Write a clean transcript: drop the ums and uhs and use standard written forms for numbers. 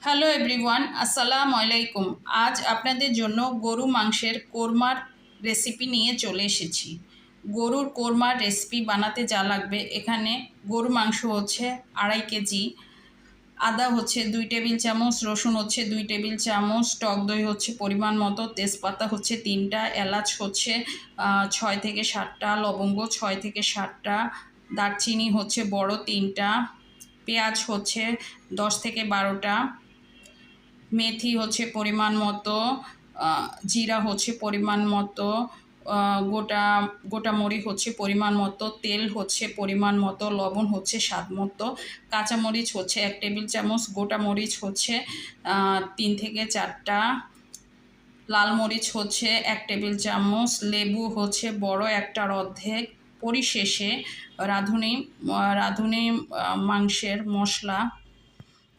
Hello everyone, আসসালামু আলাইকুম। আজ আপনাদের জন্য গরু মাংসের কোরমার রেসিপি নিয়ে চলে এসেছি। গরুর কোরমার রেসিপি বানাতে যা লাগবে, এখানে গরু মাংস হচ্ছে 2.5 কেজি, আদা হচ্ছে 2 টেবিল চামচ, রসুন হচ্ছে 2 টেবিল চামচ, টক দই হচ্ছে পরিমাণ মতো, তেজপাতা হচ্ছে 3টা, এলাচ হচ্ছে 6 থেকে 7টা, লবঙ্গ 6 থেকে 7টা, দারচিনি হচ্ছে বড় 3টা, পেঁয়াজ হচ্ছে 10 থেকে 12টা, মেথি হচ্ছে পরিমাণ মতো, জিরা হচ্ছে পরিমাণ মতো, গোটা গোটা মরিচ হচ্ছে পরিমাণ মতো, তেল হচ্ছে পরিমাণ মতো, লবণ হচ্ছে স্বাদ মতো, কাঁচামরিচ হচ্ছে 1 টেবিল চামচ, গোটা মরিচ হচ্ছে 3 থেকে 4টা, লাল মরিচ হচ্ছে 1 টেবিল চামচ, লেবু হচ্ছে বড় একটার অর্ধেক। পরিশেষে রাঁধুনি মাংসের মশলা